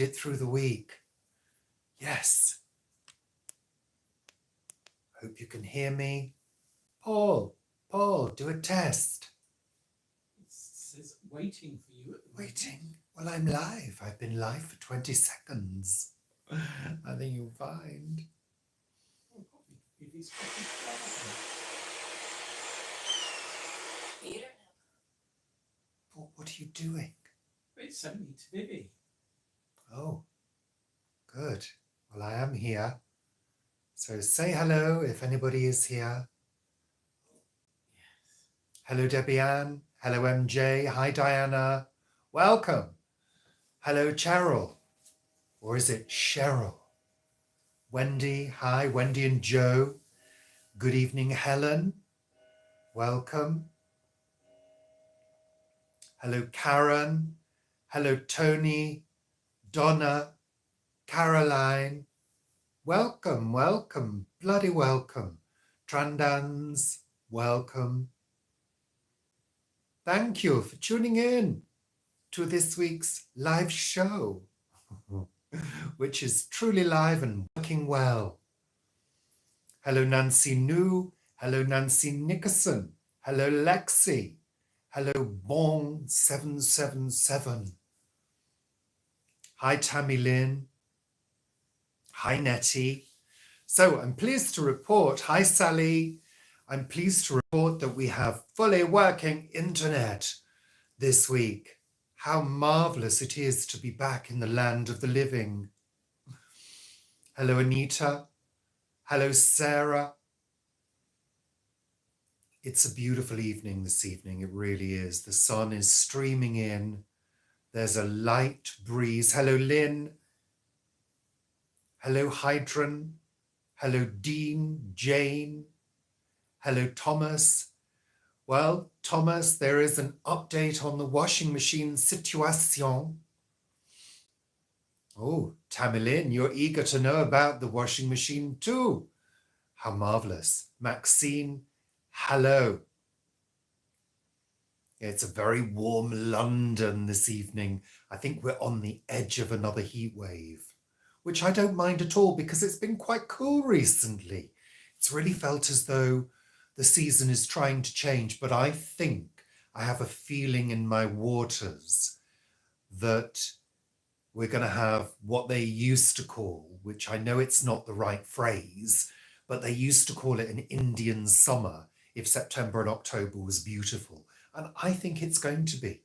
it through the week. Yes. Hope you can hear me. Paul, do a test. It says waiting for you at the moment. Waiting? Well, I'm live. I've been live for 20 seconds. I think you'll find. Oh, probably. If he's fucking You don't know. What are you doing? it sent me to Vivi. Oh, good. Well, I am here. So say hello if anybody is here. Yes. Hello, Debbie Ann. Hello, MJ. Hi, Diana. Welcome. Hello, Cheryl. Or is it Cheryl? Wendy. Hi, Wendy and Joe. Good evening, Helen. Welcome. Hello, Karen. Hello, Tony. Donna. Caroline. Welcome, welcome. Bloody welcome. Trandans. Welcome. Thank you for tuning in to this week's live show, which is truly live and working well. Hello, Nancy New. Hello, Nancy Nickerson. Hello, Lexi. Hello, Bong777. Hi, Tammy Lynn. Hi, Nettie. So I'm pleased to report, hi, Sally. I'm pleased to report that we have fully working internet this week. How marvelous it is to be back in the land of the living. Hello, Anita. Hello, Sarah. It's a beautiful evening this evening. It really is. The sun is streaming in. There's a light breeze. Hello, Lynn. Hello, Hydron. Hello, Dean, Jane. Hello, Thomas. Well, Thomas, there is an update on the washing machine situation. Oh, Tamilyn, you're eager to know about the washing machine too. How marvelous. Maxine, hello. It's a very warm London this evening. I think we're on the edge of another heat wave, which I don't mind at all because it's been quite cool recently. It's really felt as though the season is trying to change, but I think I have a feeling in my waters that we're going to have what they used to call, which I know it's not the right phrase, but they used to call it an Indian summer if September and October was beautiful. And I think it's going to be.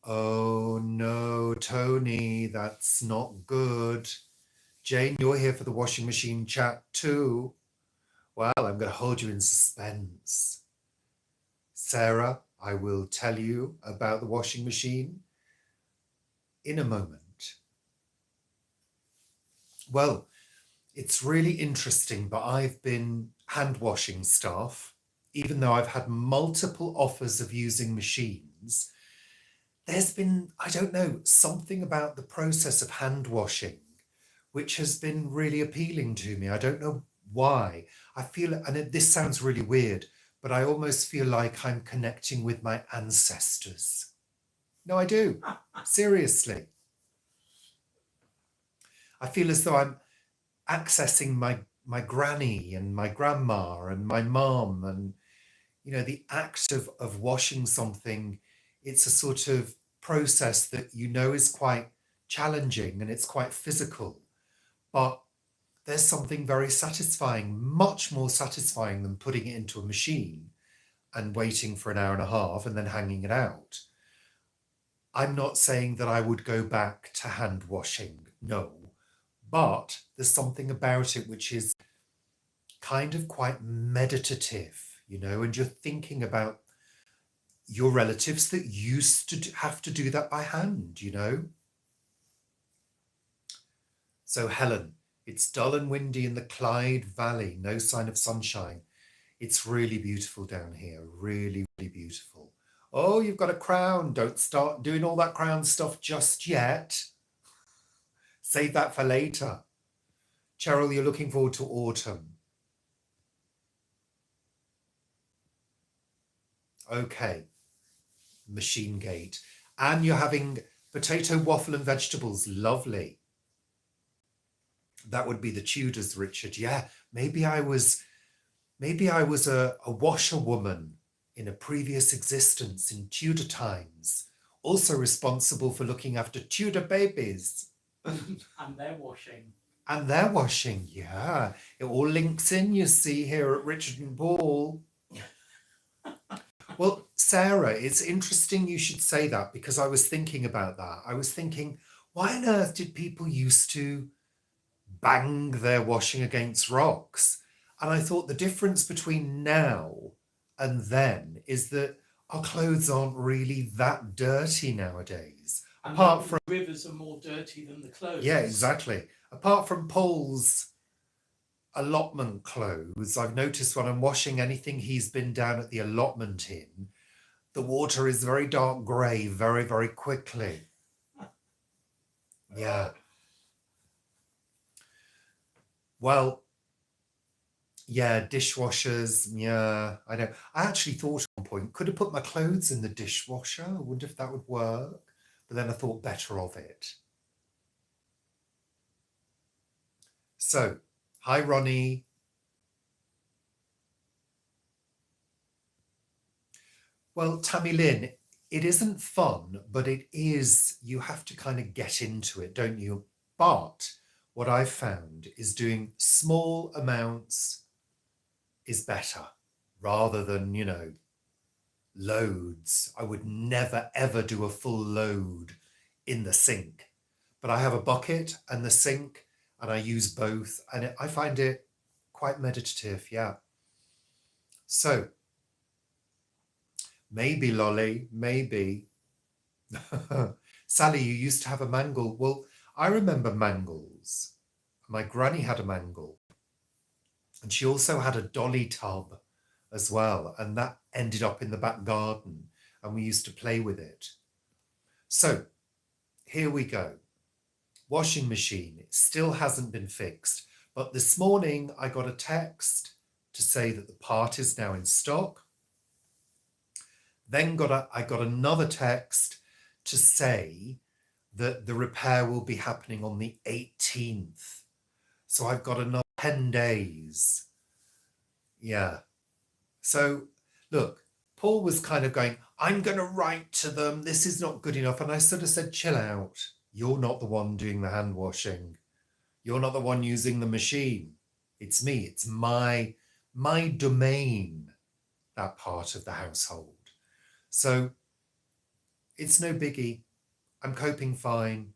Oh no, Tony, that's not good. Jane, you're here for the washing machine chat too. Well, I'm going to hold you in suspense. Sarah, I will tell you about the washing machine in a moment. Well, it's really interesting, but I've been hand washing stuff, even though I've had multiple offers of using machines. There's been, I don't know, something about the process of hand washing which has been really appealing to me. I don't know why. I feel, and this sounds really weird, but I almost feel like I'm connecting with my ancestors. No, I do. Seriously. I feel as though I'm accessing my granny and my grandma and my mum, and, you know, the act of washing something, it's a sort of process that, you know, is quite challenging and it's quite physical. But there's something very satisfying, much more satisfying than putting it into a machine and waiting for an hour and a half and then hanging it out. I'm not saying that I would go back to hand washing, no, but there's something about it which is kind of quite meditative, you know, and you're thinking about your relatives that used to have to do that by hand, you know. So Helen, it's dull and windy in the Clyde Valley, no sign of sunshine. It's really beautiful down here, really, really beautiful. Oh, you've got a crown. Don't start doing all that crown stuff just yet. Save that for later. Cheryl, you're looking forward to autumn. Okay. machine gate. And you're having potato, waffle and vegetables. Lovely. That would be the Tudors, Richard. Yeah, maybe I was a washerwoman in a previous existence in Tudor times, also responsible for looking after Tudor babies. And they're washing. And they're washing, yeah. It all links in, you see, here at Richard and Paul. Well, Sarah, it's interesting you should say that, because I was thinking about that. I was thinking, why on earth did people used to bang their washing against rocks? And I thought the difference between now and then is that our clothes aren't really that dirty nowadays. And Apart the from rivers are more dirty than the clothes. Yeah, exactly. Apart from Paul's allotment clothes, I've noticed when I'm washing anything he's been down at the allotment in, the water is very dark grey very, very quickly. Yeah. Well, yeah, dishwashers, yeah, I know. I actually thought at one point, could have put my clothes in the dishwasher. I wonder if that would work. But then I thought better of it. So, hi, Ronnie. Well, Tammy Lynn, it isn't fun, but it is, you have to kind of get into it, don't you? But what I've found is doing small amounts is better rather than, loads. I would never, ever do a full load in the sink. But I have a bucket and the sink, and I use both, and I find it quite meditative, yeah. So, maybe, Lolly, maybe. Sally, you used to have a mangle. Well, I remember mangles. My granny had a mangle. And she also had a dolly tub as well. And that ended up in the back garden. And we used to play with it. So, here we go. Washing machine. It still hasn't been fixed. But this morning, I got a text to say that the part is now in stock. Then I got another text to say that the repair will be happening on the 18th. So I've got another 10 days. Yeah. So look, Paul was kind of going, I'm going to write to them. This is not good enough. And I sort of said, chill out. You're not the one doing the hand washing. You're not the one using the machine. It's me. It's my domain, that part of the household. So it's no biggie. I'm coping fine.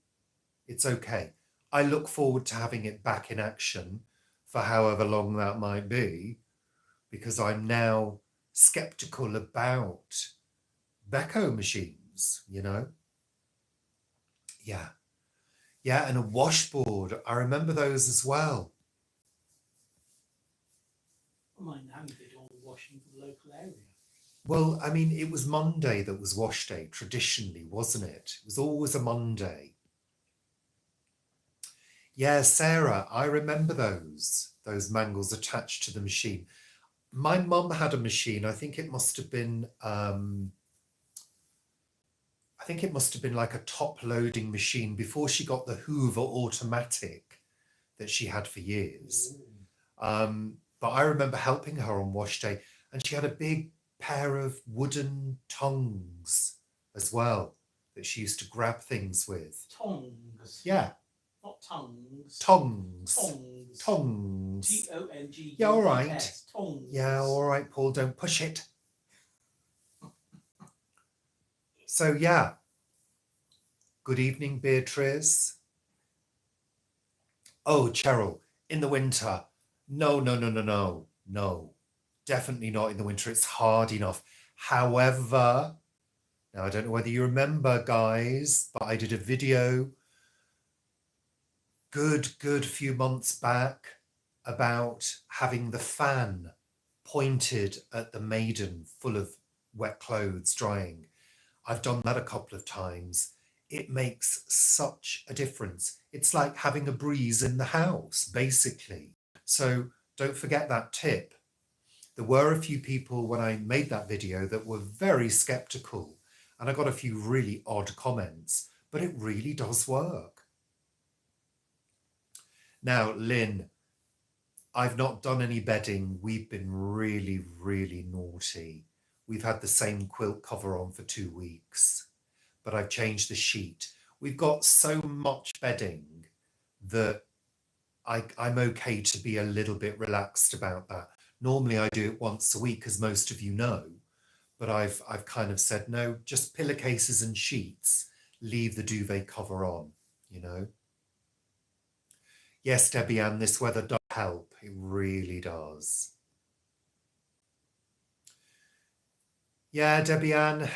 It's okay. I look forward to having it back in action for however long that might be, because I'm now skeptical about Beko machines, Yeah. Yeah, and a washboard. I remember those as well. My nan did all the washing for the local area. Well, I mean, it was Monday that was wash day traditionally, wasn't it? It was always a Monday. Yeah, Sarah, I remember those mangles attached to the machine. My mum had a machine. I think it must have been like a top loading machine before she got the Hoover automatic that she had for years. But I remember helping her on wash day, and she had a big pair of wooden tongs as well that she used to grab things with. Tongs. Yeah. Not tongues. Tongs. Tongs. Tongs. T-O-N-G. Yeah, all right. Tongs. Yeah, all right, Paul, don't push it. So, yeah. Good evening, Beatrice. Oh, Cheryl, in the winter. No. Definitely not in the winter. It's hard enough. However, now I don't know whether you remember, guys, but I did a video good few months back about having the fan pointed at the maiden full of wet clothes drying. I've done that a couple of times. It makes such a difference. It's like having a breeze in the house, basically. So don't forget that tip. There were a few people when I made that video that were very skeptical. And I got a few really odd comments, but it really does work. Now, Lynn, I've not done any bedding. We've been really, really naughty. We've had the same quilt cover on for 2 weeks, but I've changed the sheet. We've got so much bedding that I'm okay to be a little bit relaxed about that. Normally I do it once a week, as most of you know, but I've kind of said, no, just pillowcases and sheets, leave the duvet cover on, you know. Yes, Debbie Ann, this weather does help. It really does. Yeah, Debbie Ann,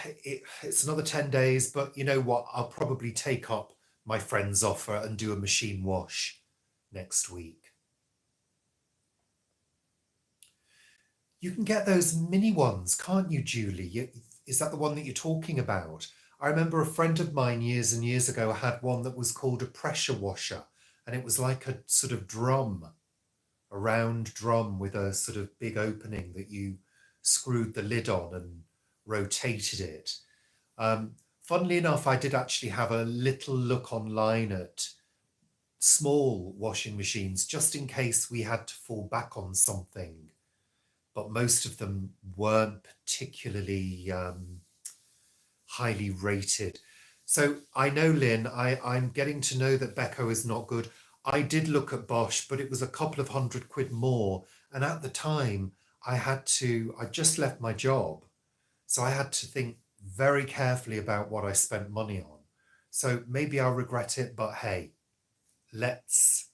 it's another 10 days, but you know what? I'll probably take up my friend's offer and do a machine wash next week. You can get those mini ones, can't you, Julie? Is that the one that you're talking about? I remember a friend of mine years and years ago had one that was called a pressure washer, and it was like a sort of drum, a round drum with a sort of big opening that you screwed the lid on and rotated it. Funnily enough, I did actually have a little look online at small washing machines, just in case we had to fall back on something. But most of them weren't particularly highly rated. So I know, Lynn, I'm getting to know that Beko is not good. I did look at Bosch, but it was a couple of £100 more. And at the time, I just left my job. So I had to think very carefully about what I spent money on. So maybe I'll regret it, but hey, let's,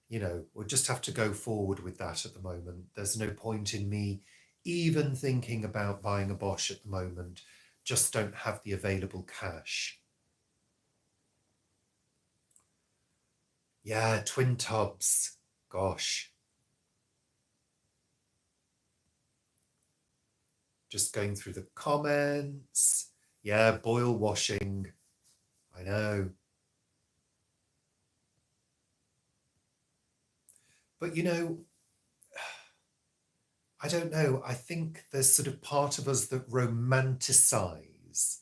we'll just have to go forward with that at the moment. There's no point in me even thinking about buying a Bosch at the moment. Just don't have the available cash. Yeah, twin tubs. Gosh. Just going through the comments. Yeah, boil washing. I know. But I don't know. I think there's sort of part of us that romanticize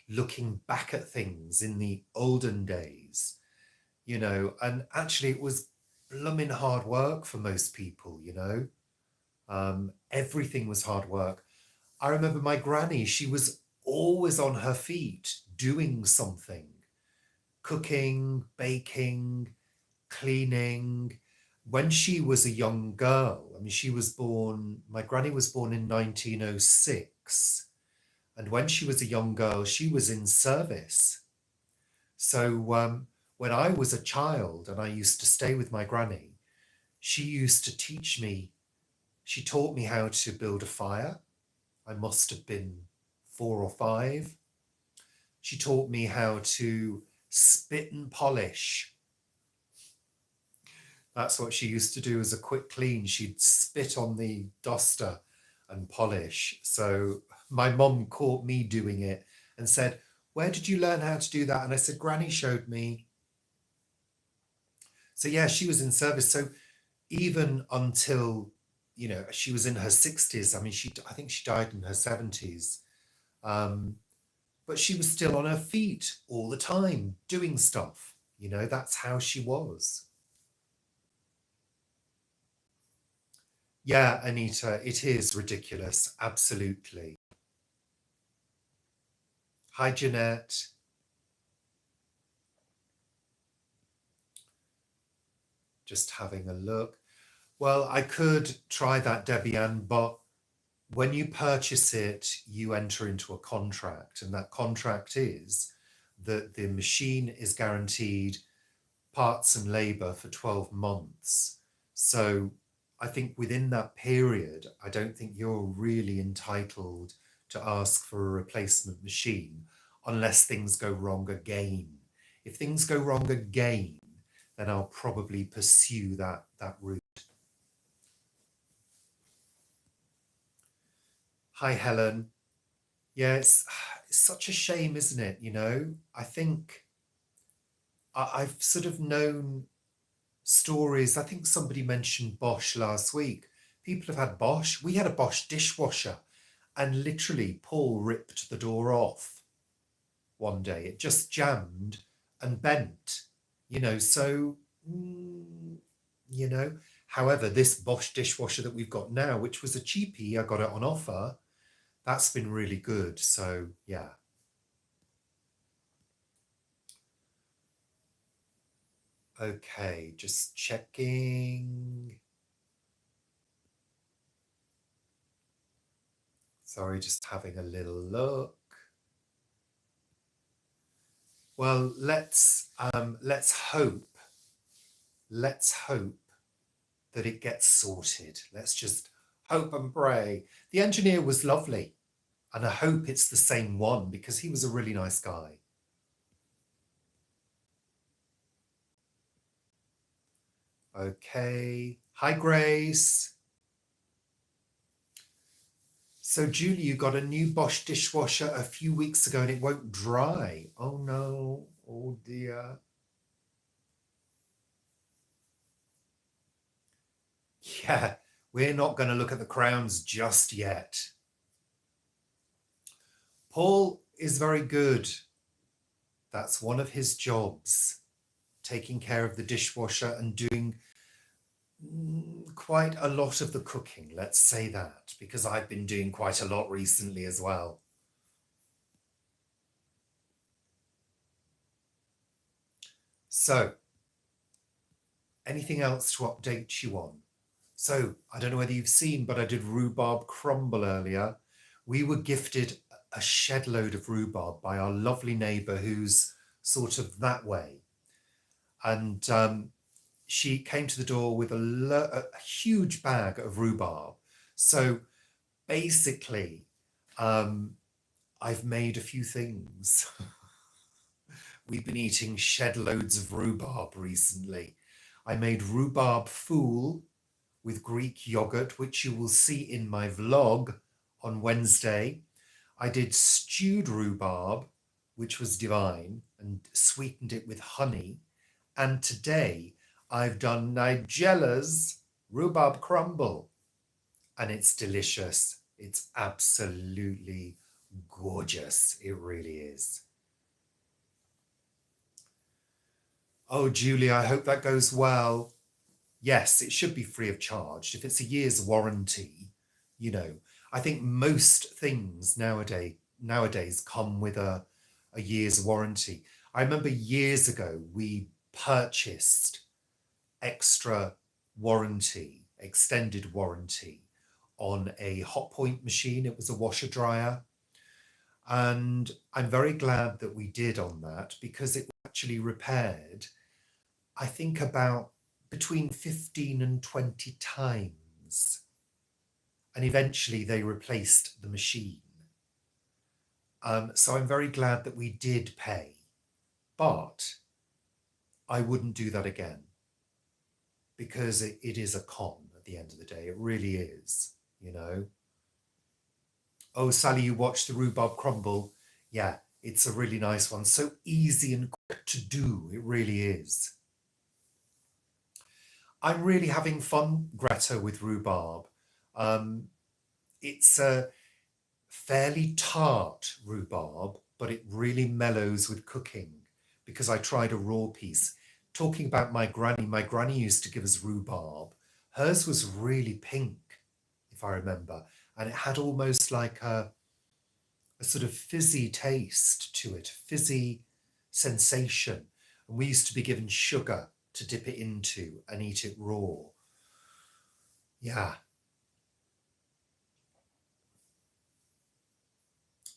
looking back at things in the olden days, and actually it was blooming hard work for most people, everything was hard work. I remember my granny, she was always on her feet doing something, cooking, baking, cleaning. When she was a young girl, I mean, my granny was born in 1906. And when she was a young girl, she was in service. So when I was a child and I used to stay with my granny, she used to teach me, she taught me how to build a fire. I must have been 4 or 5. She taught me how to spit and polish. That's what she used to do as a quick clean. She'd spit on the duster and polish. So my mum caught me doing it and said, where did you learn how to do that? And I said, Granny showed me. So yeah, she was in service. So even until, she was in her 60s. I mean, I think she died in her 70s. But she was still on her feet all the time doing stuff. That's how she was. Yeah, Anita, it is ridiculous. Absolutely. Hi, Jeanette. Just having a look. Well, I could try that, Debbie Ann, but when you purchase it, you enter into a contract, and that contract is that the machine is guaranteed parts and labour for 12 months. So I think within that period, I don't think you're really entitled to ask for a replacement machine unless things go wrong again. If things go wrong again, then I'll probably pursue that route. Hi, Helen. Yeah, it's such a shame, isn't it? I think I've sort of known stories. I think somebody mentioned Bosch last week. People have had Bosch. We had a Bosch dishwasher, and literally Paul ripped the door off. one day. It just jammed and bent, so, however, this Bosch dishwasher that we've got now, which was a cheapie, I got it on offer, that's been really good. So, yeah. Okay, just checking. Sorry, just having a little look. Well, let's hope that it gets sorted. Let's just hope and pray. The engineer was lovely, and I hope it's the same one because he was a really nice guy. Okay. Hi, Grace. So, Julie, you got a new Bosch dishwasher a few weeks ago and it won't dry. Oh, no. Oh, dear. Yeah, we're not going to look at the crowns just yet. Paul is very good. That's one of his jobs, taking care of the dishwasher and doing quite a lot of the cooking, let's say that, because I've been doing quite a lot recently as well. So, anything else to update you on? So, I don't know whether you've seen, but I did Rhubarb Crumble earlier. We were gifted a shed load of rhubarb by our lovely neighbour who's sort of that way. And she came to the door with a huge bag of rhubarb. So basically, I've made a few things. We've been eating shed loads of rhubarb recently. I made rhubarb fool with Greek yogurt, which you will see in my vlog on Wednesday. I did stewed rhubarb, which was divine, and sweetened it with honey. And today I've done Nigella's rhubarb crumble, and it's delicious. It's absolutely gorgeous. It really is. Oh, Julie, I hope that goes well. Yes, it should be free of charge. If it's a year's warranty, I think most things nowadays come with a year's warranty. I remember years ago, we purchased extra warranty, extended warranty on a hot point machine. It was a washer dryer. And I'm very glad that we did on that because it was actually repaired, I think, about between 15 and 20 times. And eventually they replaced the machine. So I'm very glad that we did pay, but I wouldn't do that again because it is a con at the end of the day. It really is, Oh, Sally, you watched the Rhubarb Crumble. Yeah, it's a really nice one. So easy and quick to do. It really is. I'm really having fun, Greta, with rhubarb. It's a fairly tart rhubarb, but it really mellows with cooking because I tried a raw piece. Talking about my granny used to give us rhubarb. Hers was really pink, if I remember, and it had almost like a sort of fizzy taste to it, fizzy sensation. And we used to be given sugar to dip it into and eat it raw. Yeah.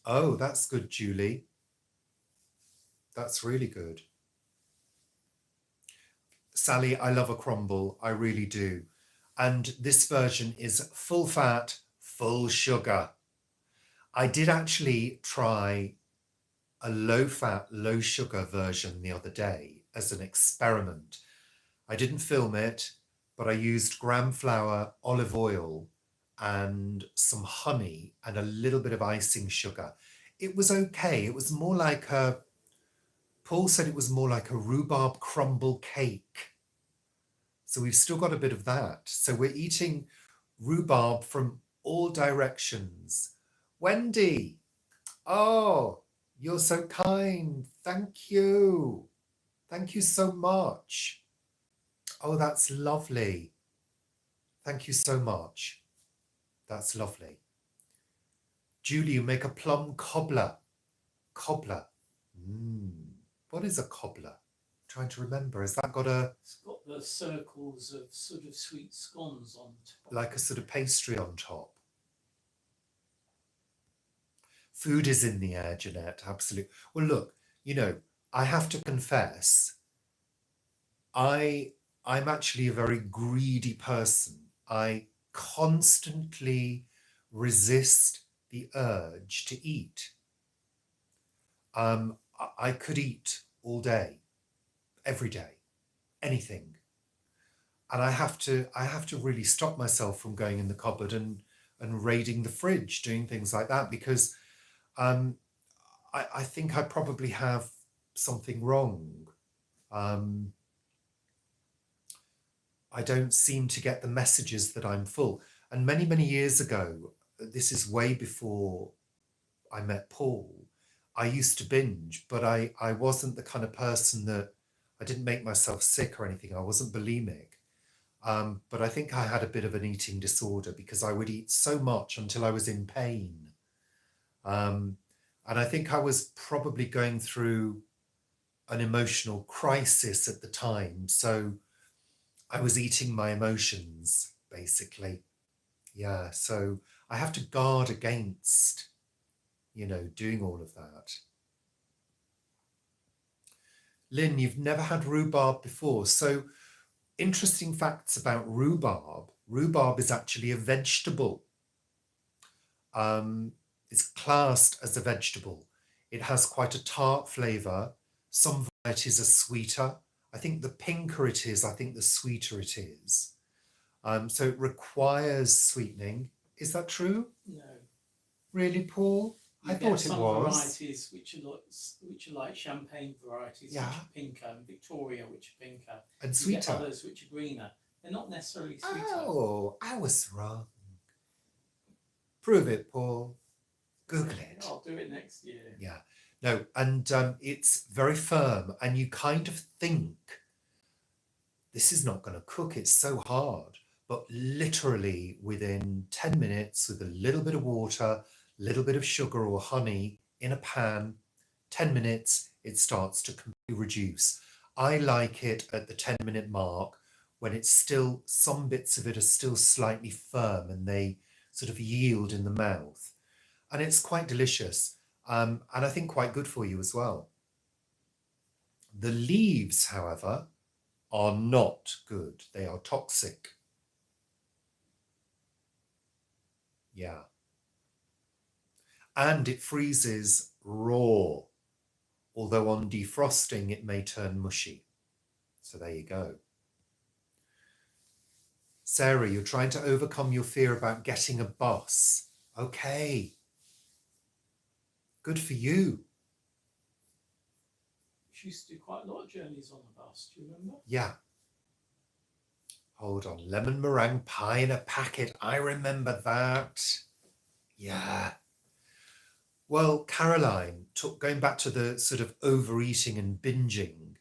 Oh, that's good, Julie. That's really good. Sally, I love a crumble. I really do. And this version is full fat, full sugar. I did actually try a low fat, low sugar version the other day as an experiment. I didn't film it, but I used gram flour, olive oil, and some honey and a little bit of icing sugar. It was okay. It was more like Paul said it was more like a rhubarb crumble cake. So we've still got a bit of that. So we're eating rhubarb from all directions. Wendy, oh, You're so kind. Thank you. Thank you so much. Oh, that's lovely. Thank you so much. That's lovely. Julie, you make a plum cobbler. Cobbler. What is a cobbler? I'm trying to remember. Has that got a... It's got the circles of sort of sweet scones on top. like a sort of pastry on top? Food is in the air, Jeanette, absolutely. Well, look, you know, I have to confess, I'm actually a very greedy person. I constantly resist the urge to eat. I could eat all day, every day, anything. And I have to really stop myself from going in the cupboard and raiding the fridge, doing things like that, because I think I probably have something wrong. I don't seem to get the messages that I'm full. And many, many years ago, this is way before I met Paul, I used to binge, but I wasn't the kind of person that... I didn't make myself sick or anything. I wasn't bulimic. But I think I had a bit of an eating disorder because I would eat so much until I was in pain. And I think I was probably going through an emotional crisis at the time. So I was eating my emotions, basically. Yeah, so I have to guard against, you know, doing all of that. Lynn, you've never had rhubarb before. So interesting facts about rhubarb. Rhubarb is actually a vegetable. It's classed as a vegetable. It has quite a tart flavour. Some varieties are sweeter. I think the pinker it is, I think the sweeter it is. So it requires sweetening. Is that true? No. Really, Paul? You I get thought it some was. varieties which are like champagne varieties, Yeah. which are pinker, and Victoria, which are pinker. And You get sweeter. others which are greener. They're not necessarily sweeter. Oh, I was wrong. Prove it, Paul. Google it. I'll do it next year. Yeah. No, and it's very firm, and you kind of think, this is not going to cook, it's so hard. But literally within 10 minutes, with a little bit of water, a little bit of sugar or honey in a pan, 10 minutes, it starts to completely reduce. I like it at the 10-minute mark when it's still, some bits of it are still slightly firm and they sort of yield in the mouth. And it's quite delicious, and I think quite good for you as well. The leaves, however, are not good. They are toxic. Yeah. And it freezes raw, although on defrosting it may turn mushy. So there you go. Sarah, you're trying to overcome your fear about getting a bus. Okay. Good for you. She used to do quite a lot of journeys on the bus, do you remember? Yeah. Hold on. Lemon meringue pie in a packet. I remember that. Yeah. Well, Caroline, going back to the sort of overeating and binging,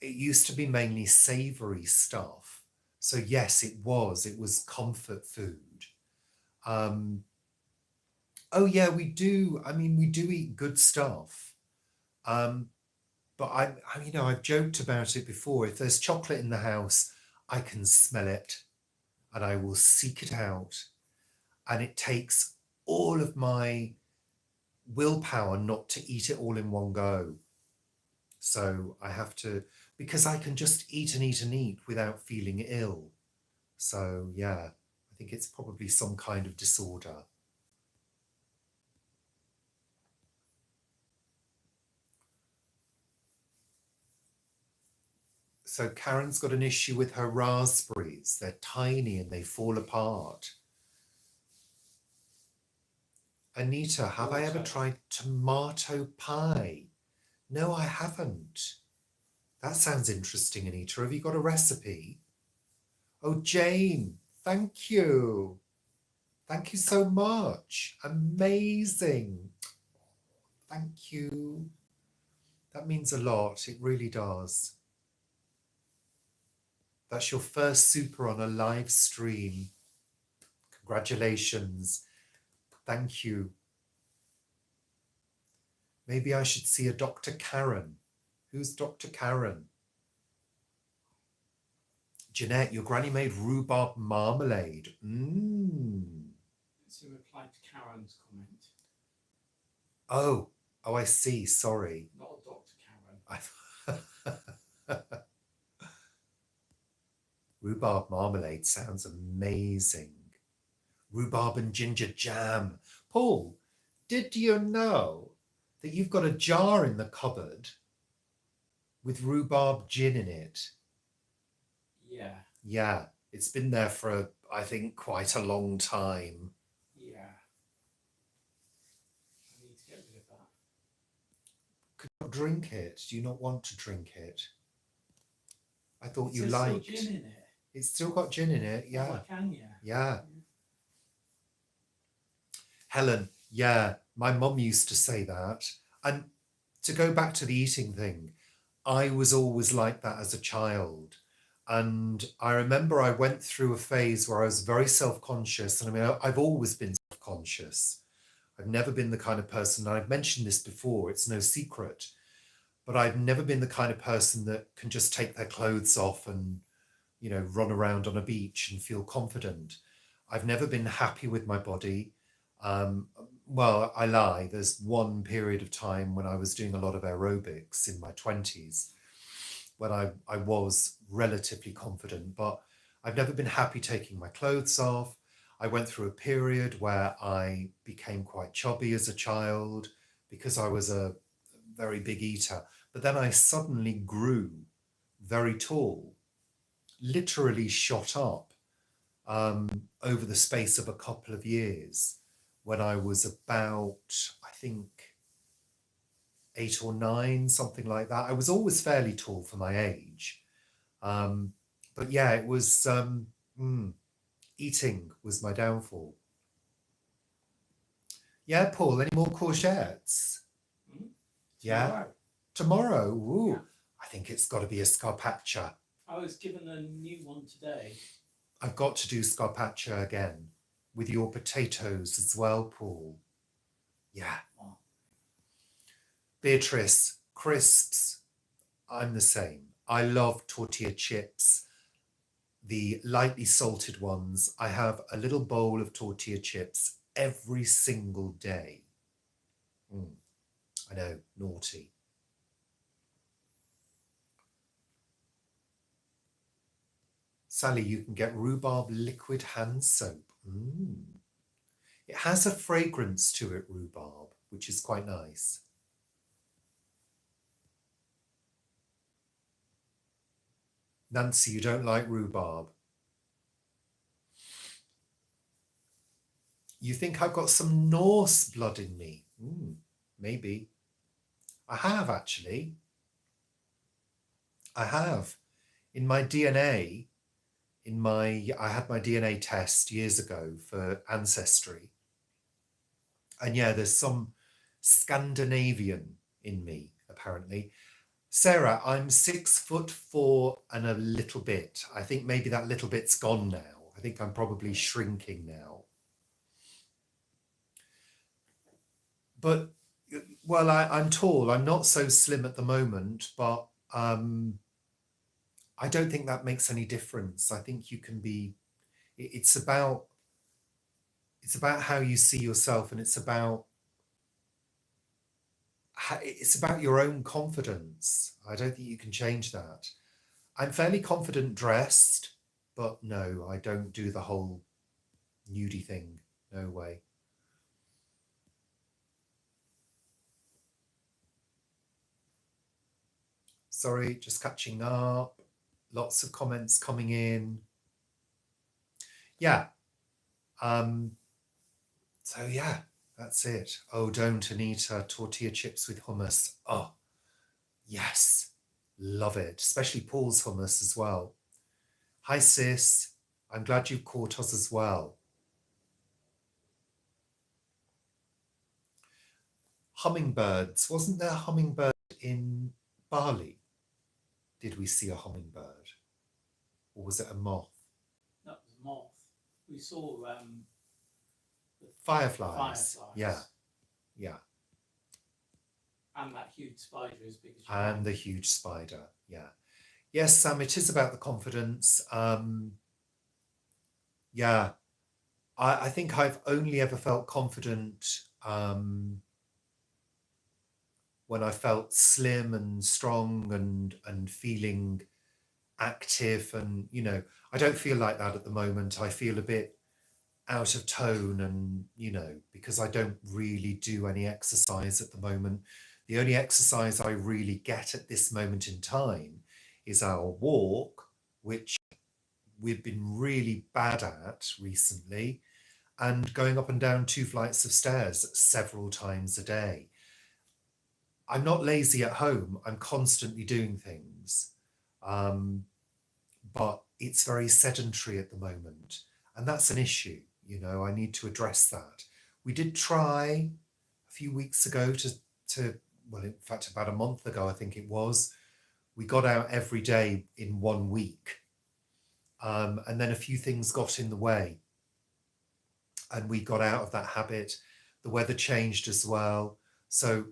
it used to be mainly savoury stuff. So yes, it was comfort food. Oh yeah, we do. I mean, we do eat good stuff. But I've joked about it before. If there's chocolate in the house, I can smell it and I will seek it out. And it takes all of my willpower not to eat it all in one go. So I have to, because I can just eat and eat and eat without feeling ill. So yeah, I think it's probably some kind of disorder. So Karen's got an issue with her raspberries. They're tiny and they fall apart. Anita, have I ever tried tomato pie? No, I haven't. That sounds interesting, Anita. Have you got a recipe? Oh, Jane, thank you. Thank you so much. Amazing. Thank you. That means a lot. It really does. That's your first super on a live stream. Congratulations. Thank you. Maybe I should see a Dr. Karen. Who's Dr. Karen? Jeanette, your granny made rhubarb marmalade. To reply to Karen's comment. Oh, I see. Sorry. Not Dr. Karen. Rhubarb marmalade sounds amazing. Rhubarb and ginger jam. Paul, did you know that you've got a jar in the cupboard with rhubarb gin in it? Yeah. Yeah, it's been there for, I think, quite a long time. Yeah. I need to get rid of that. Could you not drink it? Do you not want to drink it? I thought you There's liked. still gin in it. It's still got gin in it, yeah. Oh, I can, yeah. Yeah. Helen, yeah, my mum used to say that. And to go back to the eating thing, I was always like that as a child. And I remember I went through a phase where I was very self-conscious. And I mean, I've always been self-conscious. I've never been the kind of person, and I've mentioned this before, it's no secret, but I've never been the kind of person that can just take their clothes off and, you know, run around on a beach and feel confident. I've never been happy with my body. Well, I lie. There's one period of time when I was doing a lot of aerobics in my 20s when I was relatively confident, but I've never been happy taking my clothes off. I went through a period where I became quite chubby as a child because I was a very big eater. But then I suddenly grew very tall, literally shot up over the space of a couple of years when I was about, I think, 8 or 9, something like that. I was always fairly tall for my age. But yeah, it was eating was my downfall. Yeah, Paul, any more courgettes? Mm-hmm. Yeah. Tomorrow. Ooh, Yeah. I think it's got to be a scarpaccia. I was given a new one today. I've got to do scarpaccia again with your potatoes as well, Paul. Yeah. Oh. Beatrice, crisps. I'm the same. I love tortilla chips, the lightly salted ones. I have a little bowl of tortilla chips every single day. I know, naughty. Sally, you can get rhubarb liquid hand soap. It has a fragrance to it, rhubarb, which is quite nice. Nancy, you don't like rhubarb. You think I've got some Norse blood in me? Maybe. I have, actually. I have. In my DNA, I had my DNA test years ago for ancestry. And yeah, there's some Scandinavian in me, apparently. Sarah, I'm 6'4" and a little bit. I think maybe that little bit's gone now. I think I'm probably shrinking now. But, well, I'm tall. I'm not so slim at the moment, but I don't think that makes any difference. I think you can be, it's about how you see yourself, and it's about your own confidence. I don't think you can change that. I'm fairly confident dressed, but no, I don't do the whole nudie thing. No way. Sorry, just catching up. Lots of comments coming in. Yeah. So yeah, that's it. Oh, don't, Anita. Tortilla chips with hummus. Oh, yes. Love it. Especially Paul's hummus as well. Hi, sis. I'm glad you caught us as well. hummingbirds. Wasn't there a hummingbird in Bali? Did we see a hummingbird? Or was it a moth? That was a moth. We saw the Fireflies. fireflies. Yeah. Yeah. And that huge spider as big as you And the huge spider. Yeah. Yes, Sam, it is about the confidence. Yeah. I think I've only ever felt confident when I felt slim and strong and feeling active. And, you know, I don't feel like that at the moment. I feel a bit out of tone and, you know, because I don't really do any exercise at the moment. The only exercise I really get at this moment in time is our walk, which we've been really bad at recently, and going up and down 2 flights of stairs several times a day. I'm not lazy at home. I'm constantly doing things. But it's very sedentary at the moment. And that's an issue. You know, I need to address that. We did try a few weeks ago well, in fact, about a month ago, I think it was, we got out every day in 1 week. And then a few things got in the way. And we got out of that habit. The weather changed as well. So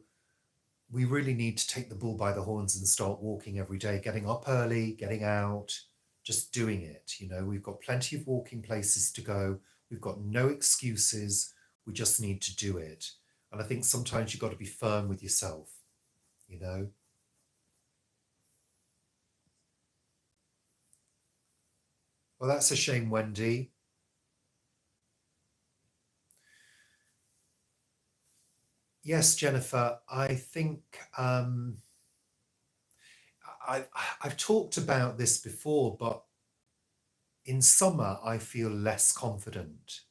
we really need to take the bull by the horns and start walking every day, getting up early, getting out, just doing it. You know, we've got plenty of walking places to go. We've got no excuses. We just need to do it. And I think sometimes you've got to be firm with yourself, you know. Well, that's a shame, Wendy. Yes, Jennifer, I think I've talked about this before, but in summer, I feel less confident.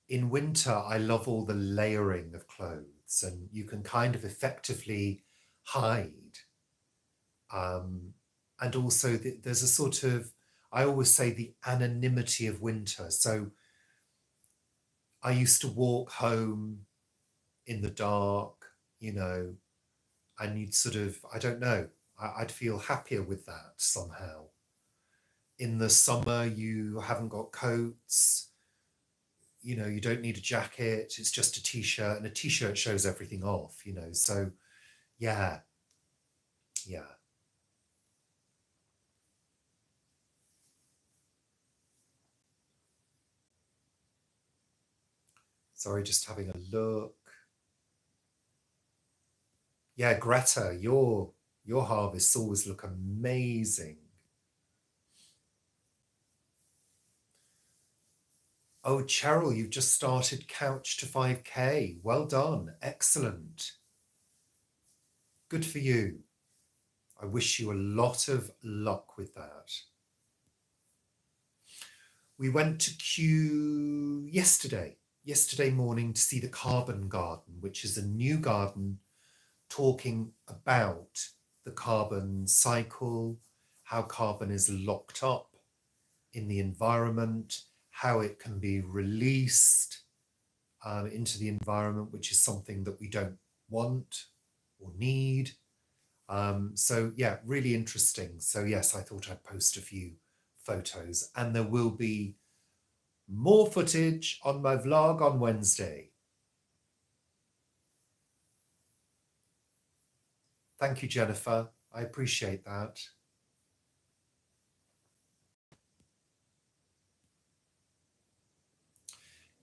In winter, I love all the layering of clothes, and you can kind of effectively hide. And also, there's a sort of, I always say, the anonymity of winter. So I used to walk home in the dark, you know, and you'd sort of, I don't know, I'd feel happier with that somehow. In the summer, you haven't got coats, you know, you don't need a jacket, it's just a t-shirt, and a t-shirt shows everything off, you know. So yeah. Sorry, just having a look. Yeah, Greta, your harvests always look amazing. Oh, Cheryl, you've just started Couch to 5K. Well done. Excellent. Good for you. I wish you a lot of luck with that. We went to Kew yesterday morning to see the Carbon Garden, which is a new garden talking about the carbon cycle, how carbon is locked up in the environment, how it can be released into the environment, which is something that we don't want or need. So yeah, really interesting. So yes, I thought I'd post a few photos, and there will be more footage on my vlog on Wednesday. Thank you, Jennifer. I appreciate that.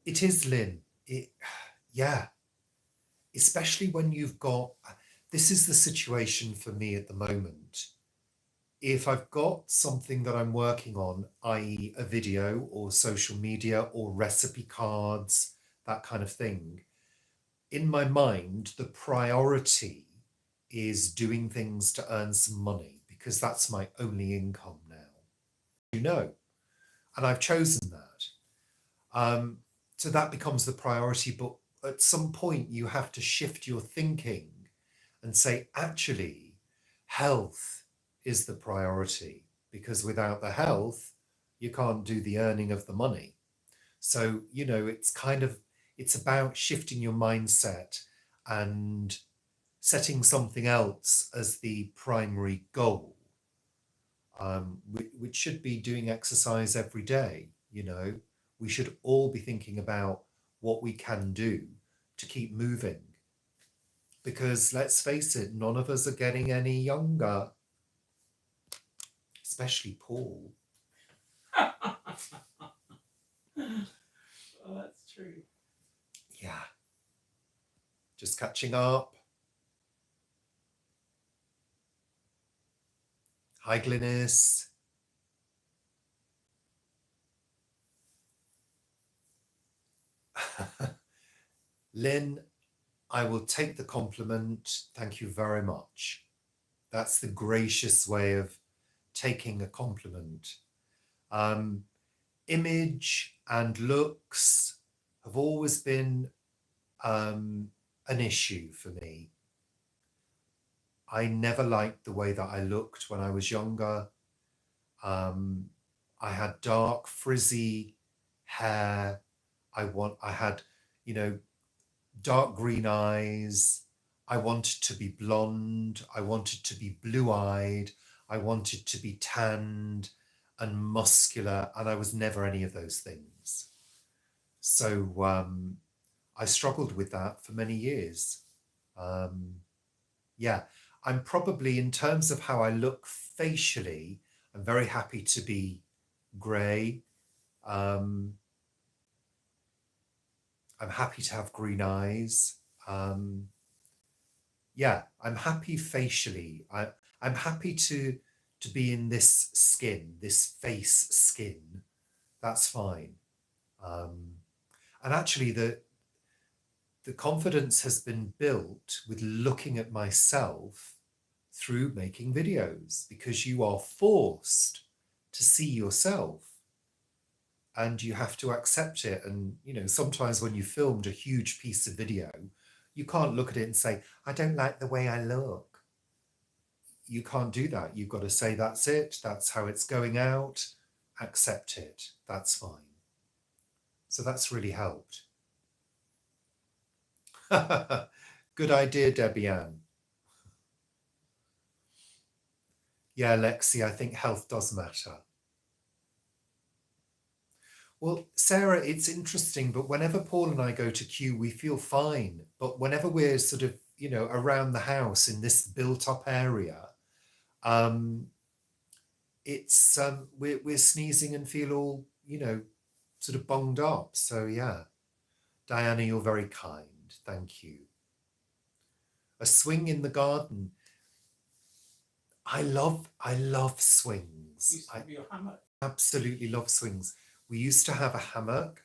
It is, Lynn. Yeah. Especially when you've got, this is the situation for me at the moment. If I've got something that I'm working on, i.e. a video or social media or recipe cards, that kind of thing, in my mind, the priority is doing things to earn some money, because that's my only income now, you know, and I've chosen that. So that becomes the priority, but at some point you have to shift your thinking and say, actually, health is the priority, because without the health, you can't do the earning of the money. So, you know, it's about shifting your mindset and setting something else as the primary goal, which should be doing exercise every day. We should all be thinking about what we can do to keep moving, because let's face it, none of us are getting any younger, especially Paul. Oh, that's true. Yeah, just catching up. Hi, Glynis. Lynn, I will take the compliment. Thank you very much. That's the gracious way of taking a compliment. Image and looks have always been an issue for me. I never liked the way that I looked when I was younger. I had dark, frizzy hair. I had, dark green eyes. I wanted to be blonde. I wanted to be blue-eyed. I wanted to be tanned and muscular, and I was never any of those things. So I struggled with that for many years. Yeah, I'm probably, in terms of how I look facially, I'm very happy to be grey. I'm happy to have green eyes. Yeah, I'm happy facially. I'm happy to be in this skin, this face skin. That's fine. And actually, the confidence has been built with looking at myself through making videos, because you are forced to see yourself and you have to accept it. And, sometimes when you filmed a huge piece of video, you can't look at it and say, I don't like the way I look. You can't do that. You've got to say, that's it. That's how it's going out. Accept it. That's fine. So that's really helped. Good idea, Debbie Ann. Yeah, Lexi, I think health does matter. Well, Sarah, it's interesting, but whenever Paul and I go to Kew, we feel fine. But whenever we're sort of, around the house in this built-up area, it's we're sneezing and feel all, sort of bunged up. So yeah, Diana, you're very kind. Thank you. A swing in the garden. I love swings. Used to be a hammock. Absolutely love swings. We used to have a hammock,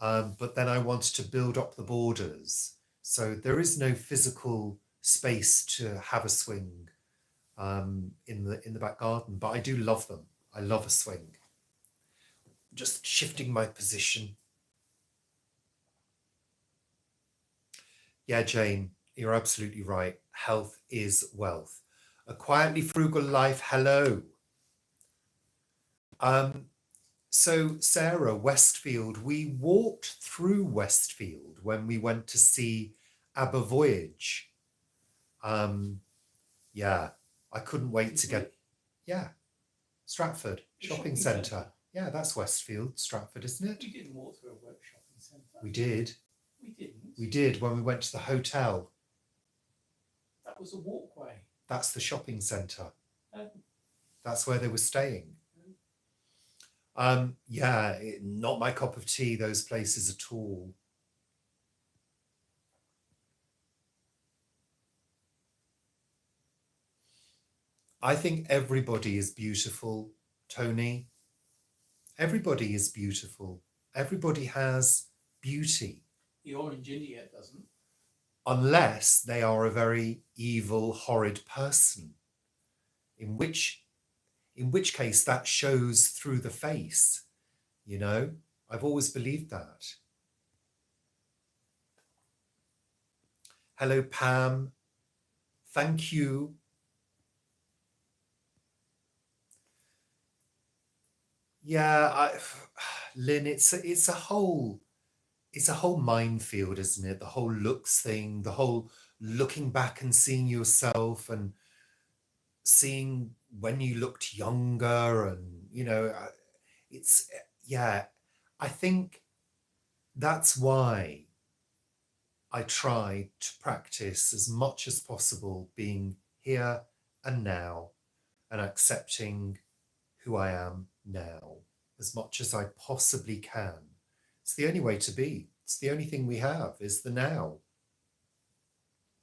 but then I wanted to build up the borders. So there is no physical space to have a swing in the back garden, but I do love them. I love a swing. Just shifting my position. Yeah, Jane, you're absolutely right. Health is wealth. A quietly frugal life. Hello. So Sarah, Westfield, we walked through Westfield when we went to see Aber Voyage. Yeah, I couldn't wait to get, yeah, Stratford shopping centre. Yeah, that's Westfield, Stratford, isn't it? We didn't walk through a work shopping centre. We did. We didn't. We did when we went to the hotel. That was a walkway. That's the shopping centre. Um, That's where they were staying. Yeah, not my cup of tea, those places at all. I think everybody is beautiful, Tony. Everybody is beautiful. Everybody has beauty. the orange India doesn't. Unless they are a very evil, horrid person, in which case that shows through the face, I've always believed that. Hello, Pam. Thank you. Yeah, Lynn, it's a whole it's a whole minefield, isn't it? The whole looks thing, the whole looking back and seeing yourself and seeing when you looked younger, and it's yeah. I think that's why I try to practice as much as possible being here and now and accepting who I am now as much as I possibly can. It's the only way to be. It's the only thing we have is the now.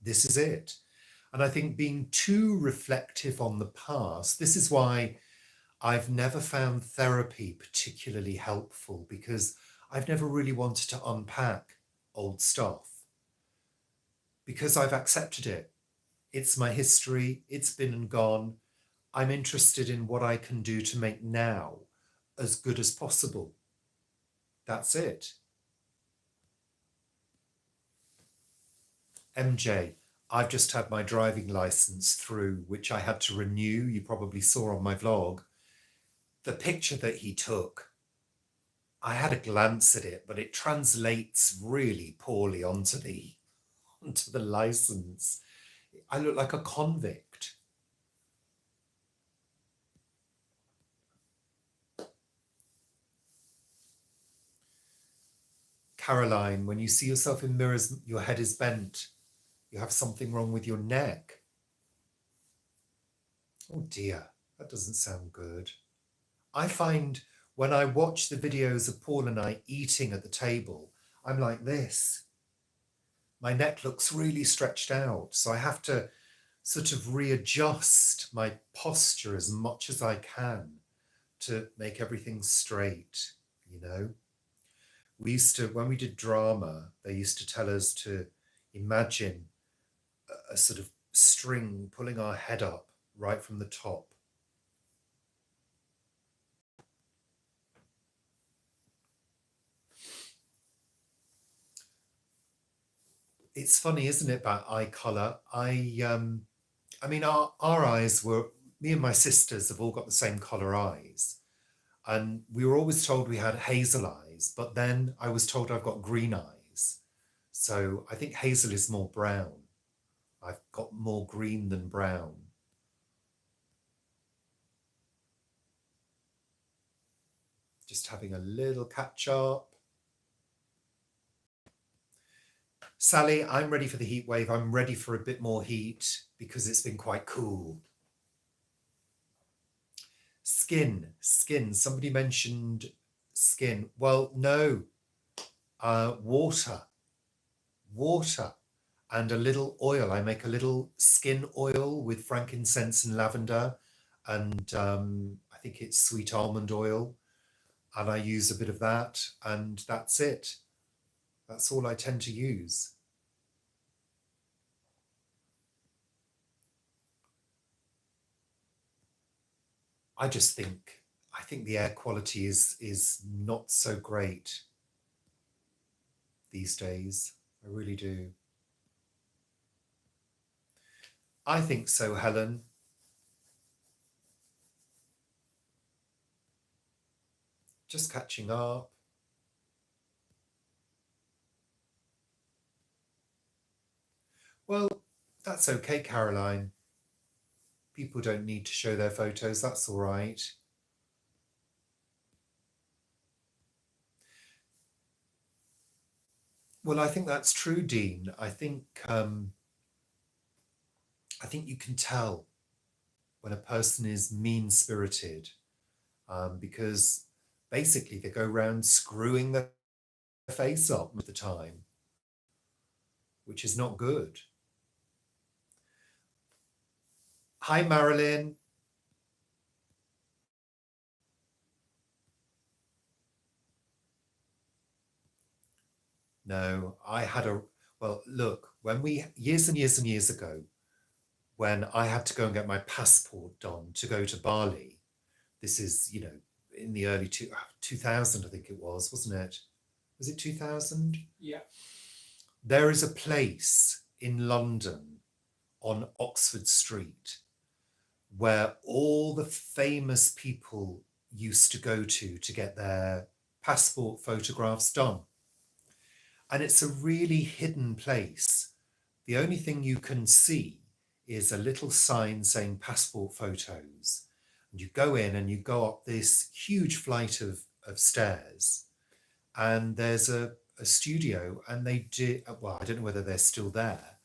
This is it. And I think being too reflective on the past, this is why I've never found therapy particularly helpful, because I've never really wanted to unpack old stuff because I've accepted it. It's my history. It's been and gone. I'm interested in what I can do to make now as good as possible. That's it. MJ, I've just had my driving license through, which I had to renew. You probably saw on my vlog. The picture that he took, I had a glance at it, but it translates really poorly onto the license. I look like a convict. Caroline, when you see yourself in mirrors, your head is bent. You have something wrong with your neck. Oh dear, that doesn't sound good. I find when I watch the videos of Paul and I eating at the table, I'm like this. My neck looks really stretched out, so I have to sort of readjust my posture as much as I can to make everything straight, We used to, when we did drama, they used to tell us to imagine a sort of string pulling our head up right from the top. It's funny, isn't it, about eye colour? I mean, our eyes were, me and my sisters have all got the same colour eyes. And we were always told we had hazel eyes, but then I was told I've got green eyes. So I think hazel is more brown. I've got more green than brown. Just having a little catch up. Sally, I'm ready for the heat wave. I'm ready for a bit more heat because it's been quite cool. Skin. Somebody mentioned skin. Well, no. Water and a little oil. I make a little skin oil with frankincense and lavender, and I think it's sweet almond oil, and I use a bit of that, and that's it. That's all I tend to use. I think the air quality is not so great these days. I really do. I think so, Helen. Just catching up. Well, that's okay, Caroline. People don't need to show their photos. That's all right. Well, I think that's true, Dean. I think you can tell when a person is mean-spirited because basically they go around screwing their face up all the time, which is not good. Hi, Marilyn. No, well, look, when years and years and years ago, when I had to go and get my passport done to go to Bali, this is, in the early 2000, I think it was, wasn't it? Was it 2000? Yeah. There is a place in London on Oxford Street where all the famous people used to go to get their passport photographs done. And it's a really hidden place. The only thing you can see is a little sign saying passport photos. And you go in and you go up this huge flight of stairs. And there's a studio, and they did, well, I don't know whether they're still there,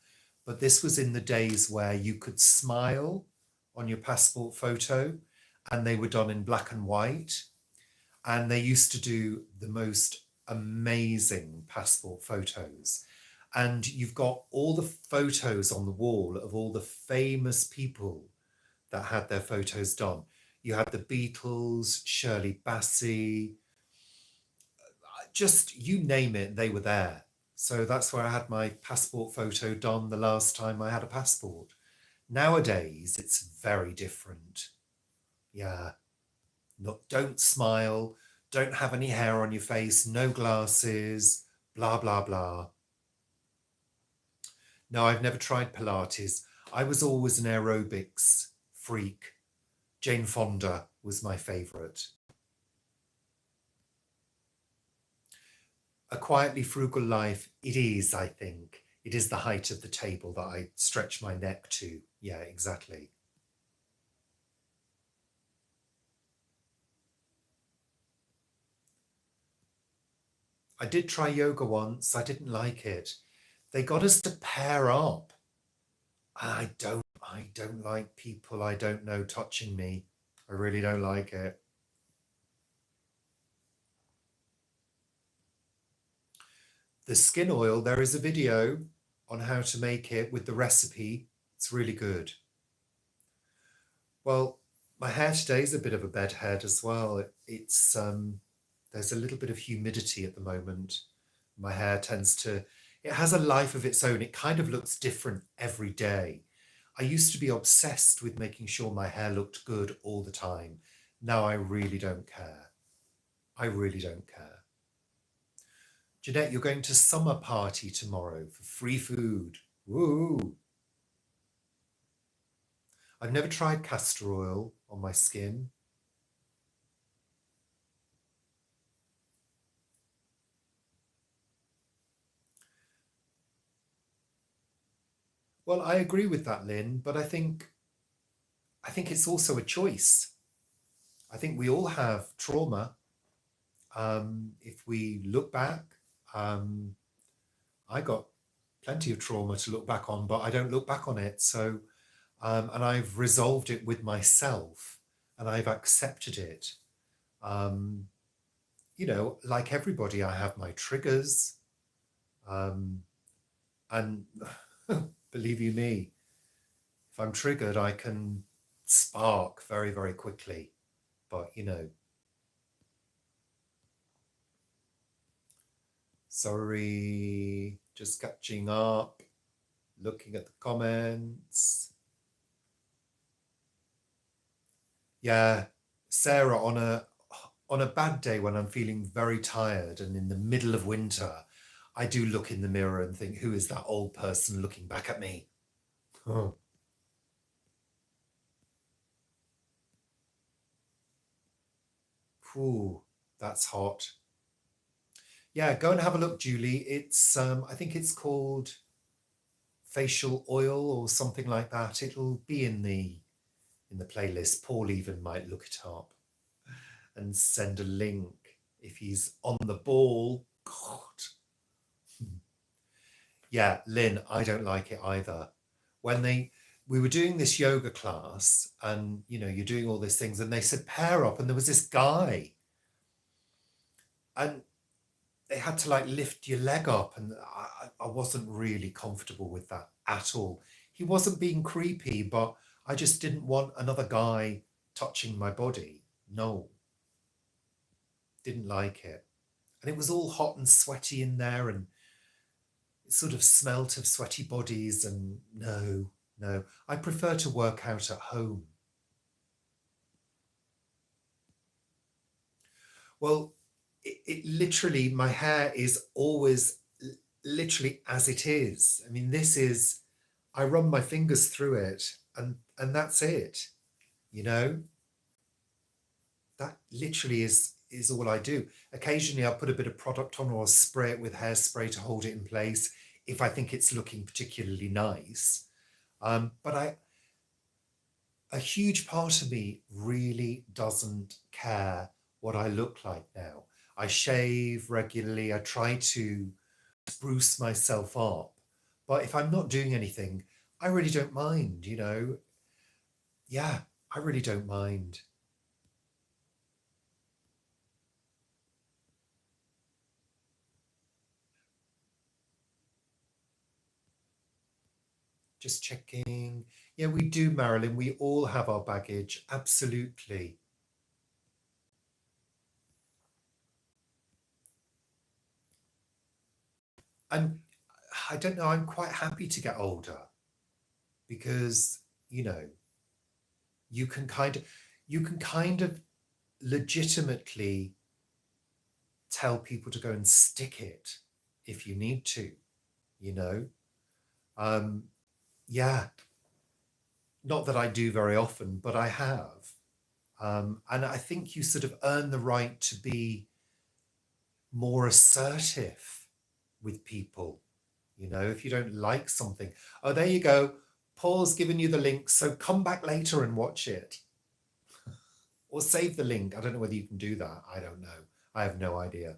but this was in the days where you could smile on your passport photo, and they were done in black and white. And they used to do the most amazing passport photos. And you've got all the photos on the wall of all the famous people that had their photos done. You had the Beatles, Shirley Bassey, just you name it, they were there. So that's where I had my passport photo done the last time I had a passport. Nowadays, it's very different. Yeah. Don't smile, don't have any hair on your face, no glasses, blah, blah, blah. No, I've never tried Pilates. I was always an aerobics freak. Jane Fonda was my favourite. A quietly frugal life, it is, I think. It is the height of the table that I stretch my neck to. Yeah, exactly. I did try yoga once. I didn't like it. They got us to pair up. I don't like people I don't know touching me. I really don't like it. The skin oil, there is a video on how to make it with the recipe. It's really good. Well, my hair today is a bit of a bedhead as well. It's there's a little bit of humidity at the moment. My hair it has a life of its own. It kind of looks different every day. I used to be obsessed with making sure my hair looked good all the time. Now I really don't care. I really don't care. Jeanette, you're going to summer party tomorrow for free food. Woo! I've never tried castor oil on my skin. Well, I agree with that, Lynn, but I think it's also a choice. I think we all have trauma. If we look back, I got plenty of trauma to look back on, but I don't look back on it. So, and I've resolved it with myself, and I've accepted it. You know, like everybody, I have my triggers. And believe you me, if I'm triggered, I can spark very, very quickly. But, you know, sorry, just catching up, looking at the comments. Yeah, Sarah, on a bad day when I'm feeling very tired and in the middle of winter, I do look in the mirror and think, who is that old person looking back at me? Oh. Ooh, that's hot. Yeah, go and have a look, Julie. It's I think it's called facial oil or something like that. It'll be in the playlist. Paul even might look it up and send a link if he's on the ball. God. Yeah, Lynn, I don't like it either. When we were doing this yoga class and, you know, you're doing all these things and they said pair up and there was this guy and they had to like lift your leg up and I wasn't really comfortable with that at all. He wasn't being creepy, but I just didn't want another guy touching my body. No. Didn't like it. And it was all hot and sweaty in there and it sort of smelt of sweaty bodies and no. I prefer to work out at home. Well, it literally, my hair is always literally as it is. I mean, I run my fingers through it and that's it, you know? That literally is is all I do. Occasionally I'll put a bit of product on, or I'll spray it with hairspray to hold it in place if I think it's looking particularly nice. But a huge part of me really doesn't care what I look like now. I shave regularly. I try to spruce myself up. But if I'm not doing anything, I really don't mind, you know. Yeah, I really don't mind. Just checking. Yeah, we do, Marilyn. We all have our baggage. Absolutely. And I don't know, I'm quite happy to get older because, you know, you can kind of legitimately tell people to go and stick it if you need to, you know. Yeah, not that I do very often, but I have. And I think you sort of earn the right to be more assertive with people. You know, if you don't like something, oh, there you go. Paul's given you the link, so come back later and watch it. Or save the link. I don't know whether you can do that. I don't know. I have no idea.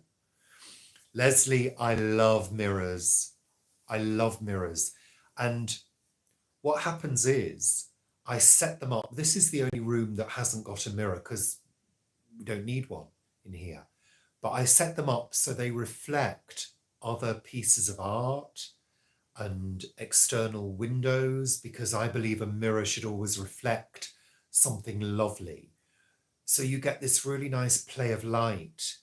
Leslie, I love mirrors. I love mirrors. And what happens is I set them up. This is the only room that hasn't got a mirror because we don't need one in here. But I set them up so they reflect other pieces of art and external windows, because I believe a mirror should always reflect something lovely. So you get this really nice play of light.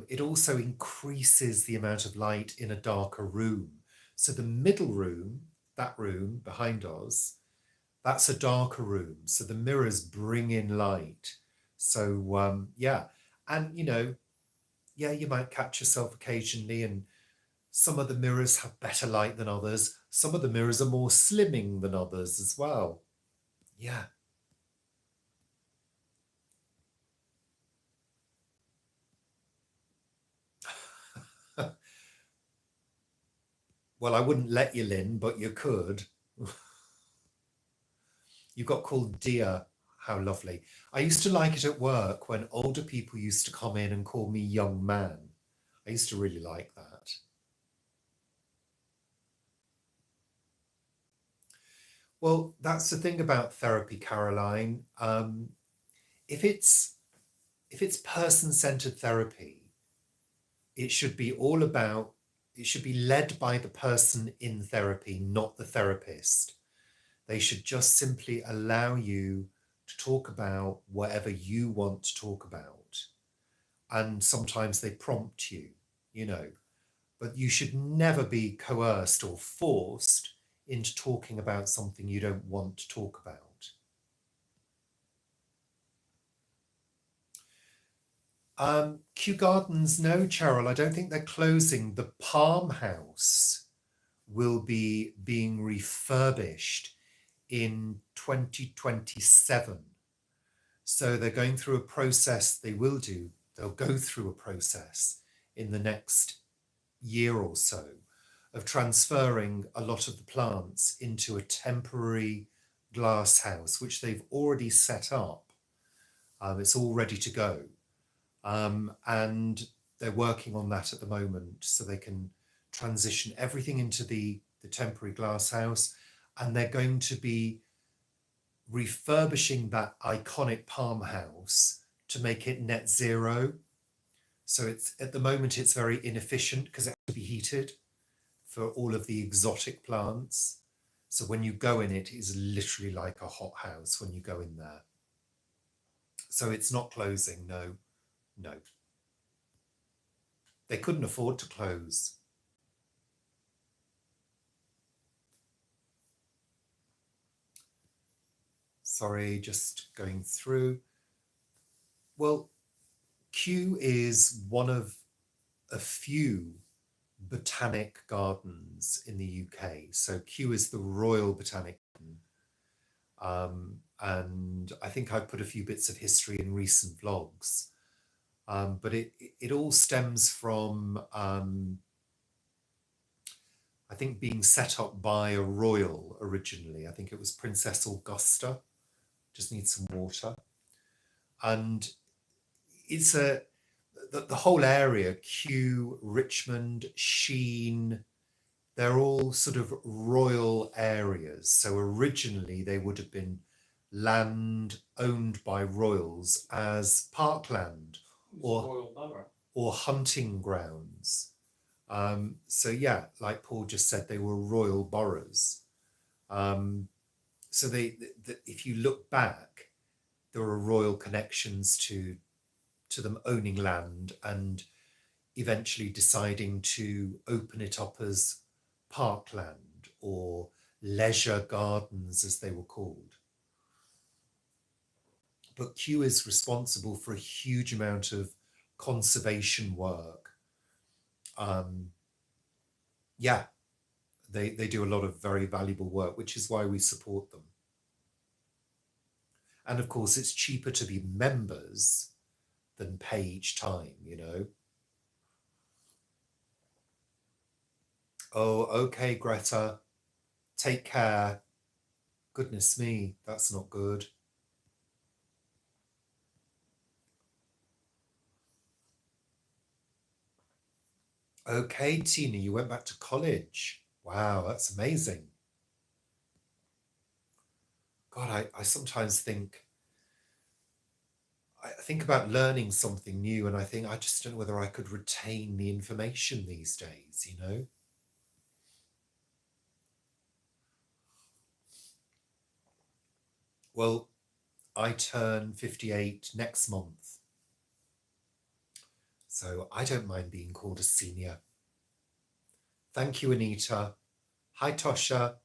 It also increases the amount of light in a darker room. So the middle room, that room behind us, that's a darker room. So the mirrors bring in light. So yeah, and you know, yeah, you might catch yourself occasionally, and some of the mirrors have better light than others. Some of the mirrors are more slimming than others as well. Yeah. Well, I wouldn't let you, Lynn, but you could. You got called dear. How lovely. I used to like it at work when older people used to come in and call me young man. I used to really like that. Well, that's the thing about therapy, Caroline. If it's person-centered therapy, it should be all about, it should be led by the person in therapy, not the therapist. They should just simply allow you to talk about whatever you want to talk about. And sometimes they prompt you, you know, but you should never be coerced or forced into talking about something you don't want to talk about. Kew Gardens, no, Cheryl, I don't think they're closing. The Palm House will be being refurbished in 2027. So they're going through a process, they'll go through a process in the next year or so of transferring a lot of the plants into a temporary glass house, which they've already set up. It's all ready to go. And they're working on that at the moment so they can transition everything into the temporary glass house. And they're going to be refurbishing that iconic palm house to make it net zero. So it's at the moment it's very inefficient because it has to be heated for all of the exotic plants. So when you go in, it is literally like a hot house when you go in there. So it's not closing, no. They couldn't afford to close. Sorry, just going through. Well, Kew is one of a few botanic gardens in the UK. So Kew is the Royal Botanic Garden. And I think I've put a few bits of history in recent vlogs. But it all stems from, I think, being set up by a royal originally. I think it was Princess Augusta. Just need some water. And it's the whole area, Kew, Richmond, Sheen, they're all sort of royal areas. So originally they would have been land owned by royals as parkland or hunting grounds. So yeah, like Paul just said, they were royal boroughs. So if you look back, there are royal connections to them owning land and eventually deciding to open it up as parkland or leisure gardens, as they were called. But Kew is responsible for a huge amount of conservation work. Yeah, they do a lot of very valuable work, which is why we support them. And of course, it's cheaper to be members than pay each time, you know. Oh, okay, Greta. Take care. Goodness me, that's not good. Okay, Tina, you went back to college. Wow, that's amazing. God, I sometimes think about learning something new, and I think I just don't know whether I could retain the information these days, you know? Well, I turn 58 next month. So I don't mind being called a senior. Thank you, Anita. Hi, Tosha.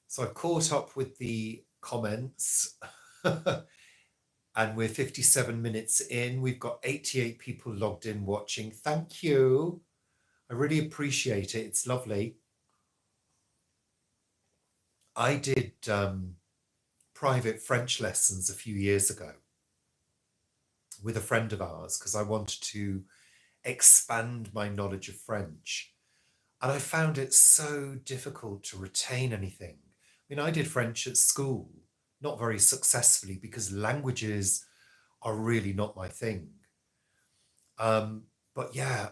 So I've caught up with the comments and we're 57 minutes in. We've got 88 people logged in watching. Thank you. I really appreciate it. It's lovely. I did private French lessons a few years ago with a friend of ours because I wanted to expand my knowledge of French. And I found it so difficult to retain anything. I mean, I did French at school, not very successfully because languages are really not my thing. But yeah,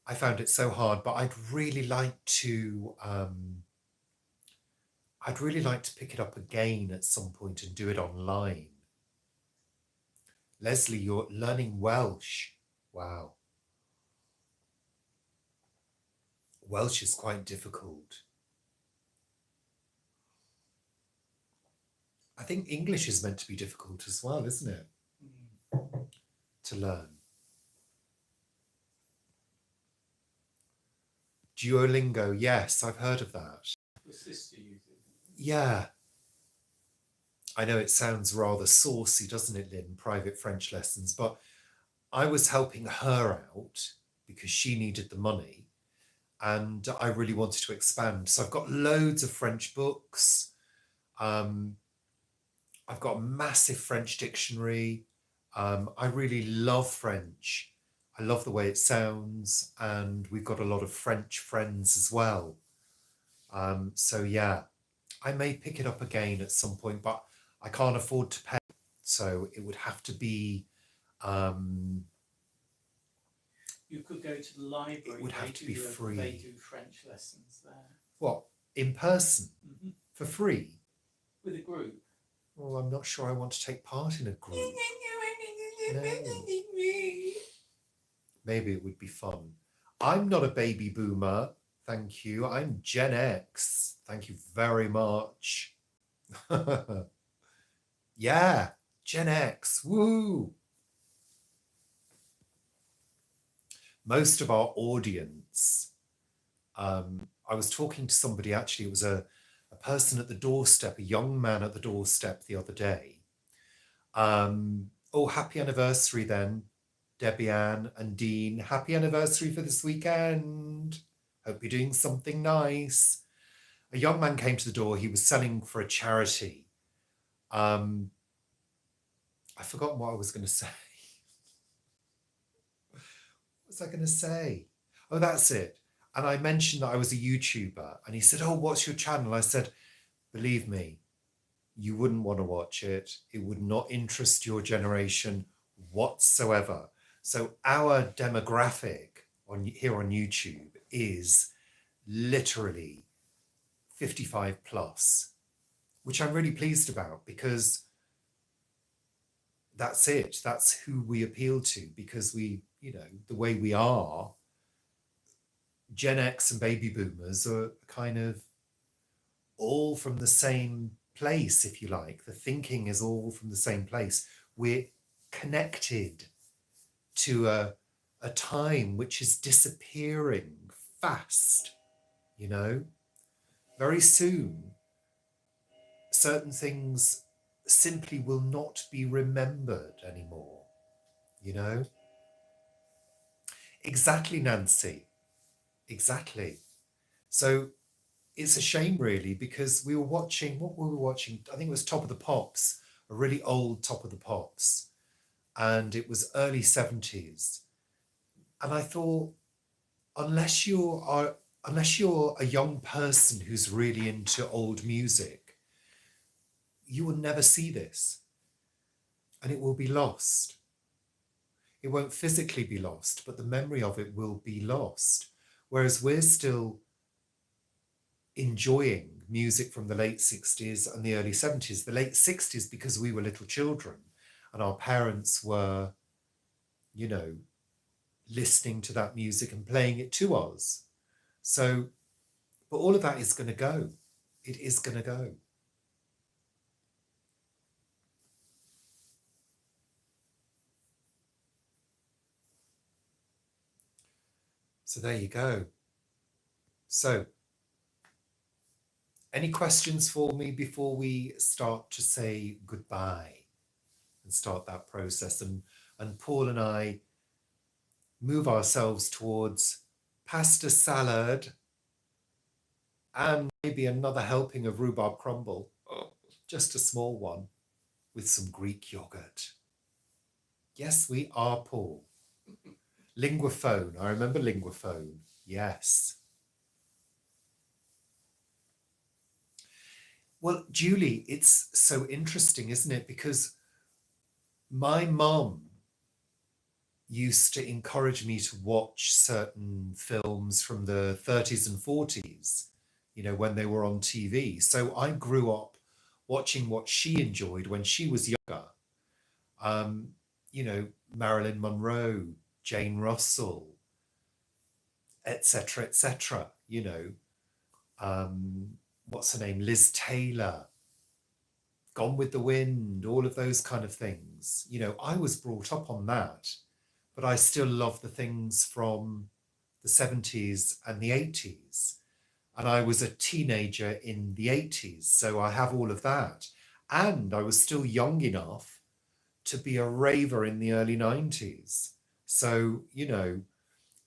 I found it so hard. But I'd really like to pick it up again at some point and do it online. Leslie, you're learning Welsh. Wow. Welsh is quite difficult. I think English is meant to be difficult as well, isn't it? To learn. Duolingo, yes, I've heard of that. Your sister uses it. Yeah. I know it sounds rather saucy, doesn't it, Lynn? Private French lessons, but I was helping her out because she needed the money and I really wanted to expand. So I've got loads of French books. I've got a massive French dictionary. I really love French. I love the way it sounds, and we've got a lot of French friends as well. So yeah, I may pick it up again at some point, but I can't afford to pay. So it would have to be... you could go to the library. It would have to be free. They do French lessons there. What? In person? Mm-hmm. For free? With a group. Well, I'm not sure I want to take part in a group. No. Maybe it would be fun. I'm not a baby boomer. Thank you. I'm Gen X. Thank you very much. Yeah, Gen X. Woo! Most of our audience, I was talking to somebody, actually, it was a person at the doorstep, a young man at the doorstep the other day. Oh, happy anniversary then, Debbie Ann and Dean. Happy anniversary for this weekend. Hope you're doing something nice. A young man came to the door. He was selling for a charity. And I've forgotten what I was going to say. What was I going to say? Oh, that's it. And I mentioned that I was a YouTuber, and he said, "Oh, what's your channel?" I said, "Believe me, you wouldn't want to watch it. It would not interest your generation whatsoever." So our demographic here on YouTube is literally 55 plus, which I'm really pleased about, because that's it. That's who we appeal to, because we, the way we are, Gen X and baby boomers are kind of all from the same place, if you like. The thinking is all from the same place. We're connected to a time which is disappearing fast, Very soon, certain things simply will not be remembered anymore, you know? Exactly, Nancy. Exactly. So it's a shame, really, because we were watching, what were we watching? I think it was Top of the Pops, a really old Top of the Pops. And it was early 70s. And I thought, unless you're a young person who's really into old music, you will never see this. And it will be lost. It won't physically be lost, but the memory of it will be lost. Whereas we're still enjoying music from the late 60s and the early 70s. The late 60s, because we were little children and our parents were, listening to that music and playing it to us. So, but all of that is going to go. It is going to go. So there you go. So, any questions for me before we start to say goodbye and start that process? And Paul and I move ourselves towards pasta salad and maybe another helping of rhubarb crumble, just a small one, with some Greek yogurt. Yes, we are, Paul. Linguaphone. I remember linguaphone. Yes. Well, Julie, it's so interesting, isn't it? Because my mum used to encourage me to watch certain films from the 30s and 40s, when they were on TV. So I grew up watching what she enjoyed when she was younger. Marilyn Monroe, Jane Russell, etc., etc. What's her name? Liz Taylor, Gone with the Wind, all of those kind of things. I was brought up on that, but I still love the things from the 70s and the 80s. And I was a teenager in the 80s, so I have all of that. And I was still young enough to be a raver in the early 90s. So,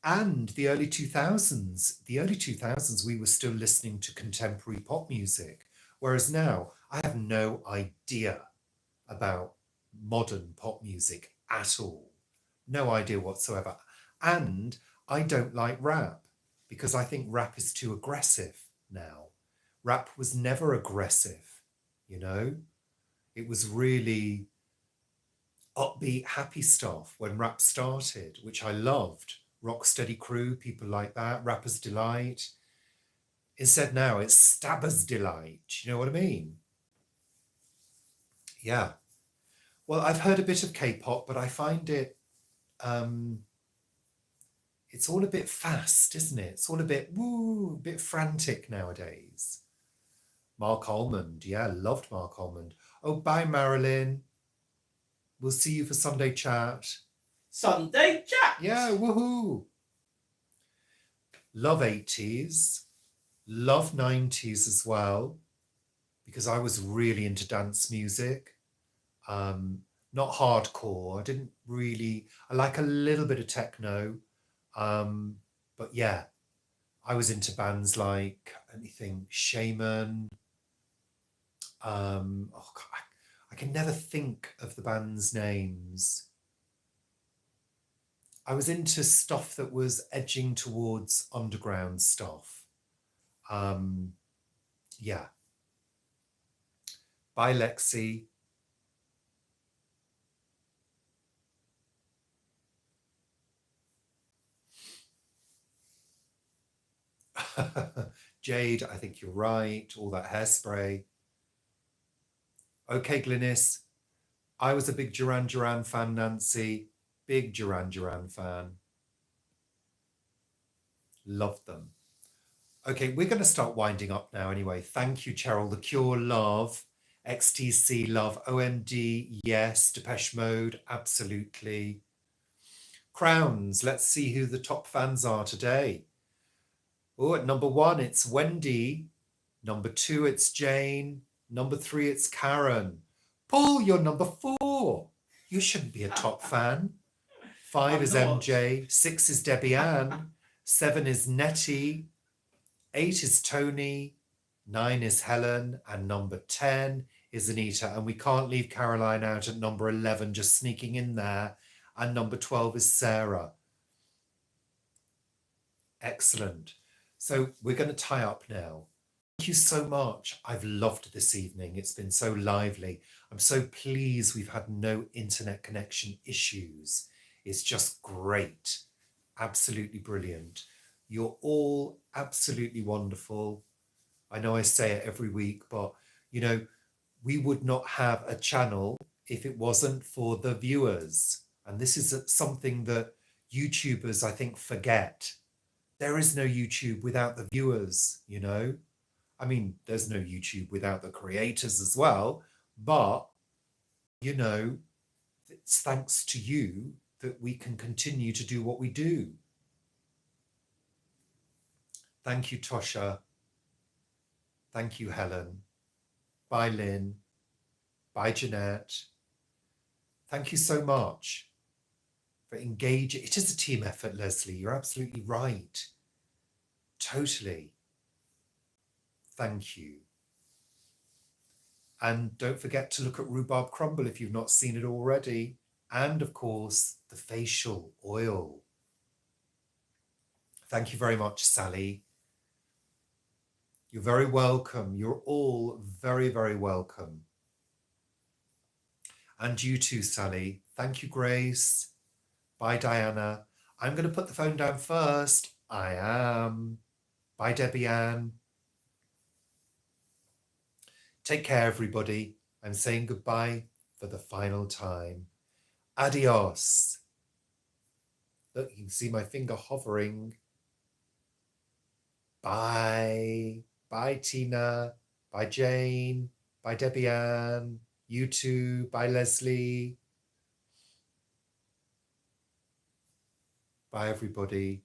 and the early 2000s, we were still listening to contemporary pop music. Whereas now I have no idea about modern pop music at all. No idea whatsoever. And I don't like rap because I think rap is too aggressive now. Rap was never aggressive, It was really upbeat, happy stuff when rap started, which I loved. Rocksteady Crew, people like that, Rapper's Delight. Instead now it's Stabber's Delight. You know what I mean? Yeah. Well, I've heard a bit of K-pop, but I find it, it's all a bit fast, isn't it? It's all a bit, a bit frantic nowadays. Mark Almond, yeah, loved Mark Almond. Oh, bye, Marilyn. We'll see you for Sunday chat. Sunday chat. Yeah, woohoo. Love 80s, love 90s as well, because I was really into dance music. Not hardcore. I like a little bit of techno. But yeah, I was into bands like anything Shaman. I I can never think of the band's names. I was into stuff that was edging towards underground stuff. Yeah. Bye, Lexi. Jade, I think you're right. All that hairspray. Okay, Glynis. I was a big Duran Duran fan, Nancy. Big Duran Duran fan. Loved them. Okay, we're going to start winding up now anyway. Thank you, Cheryl. The Cure, love. XTC, love. OMD, yes. Depeche Mode, absolutely. Crowns, let's see who the top fans are today. Oh, at number 1, it's Wendy. Number 2, it's Jane. Number 3, it's Karen. Paul, you're number 4. You shouldn't be a top fan. 5 is MJ. 6 is Debbie Ann. 7 is Nettie. 8 is Tony. 9 is Helen. And number 10 is Anita. And we can't leave Caroline out at number 11, just sneaking in there. And number 12 is Sarah. Excellent. So we're going to tie up now. Thank you so much. I've loved this evening. It's been so lively. I'm so pleased we've had no internet connection issues. It's just great. Absolutely brilliant. You're all absolutely wonderful. I know I say it every week, but you know, we would not have a channel if it wasn't for the viewers. And this is something that YouTubers, I think, forget. There is no YouTube without the viewers, you know? I mean, there's no YouTube without the creators as well, but, you know, it's thanks to you that we can continue to do what we do. Thank you, Tosha. Thank you, Helen. Bye, Lynn. Bye, Jeanette. Thank you so much for engaging. It is a team effort, Leslie. You're absolutely right. Totally. Thank you. And don't forget to look at Rhubarb Crumble if you've not seen it already. And of course, the facial oil. Thank you very much, Sally. You're very welcome. You're all very, very welcome. And you too, Sally. Thank you, Grace. Bye, Diana. I'm going to put the phone down first. I am. Bye, Debbie Ann. Take care, everybody. I'm saying goodbye for the final time. Adios. Look, you can see my finger hovering. Bye. Bye, Tina. Bye, Jane. Bye, Debbie Ann. You too. Bye, Leslie. Bye, everybody.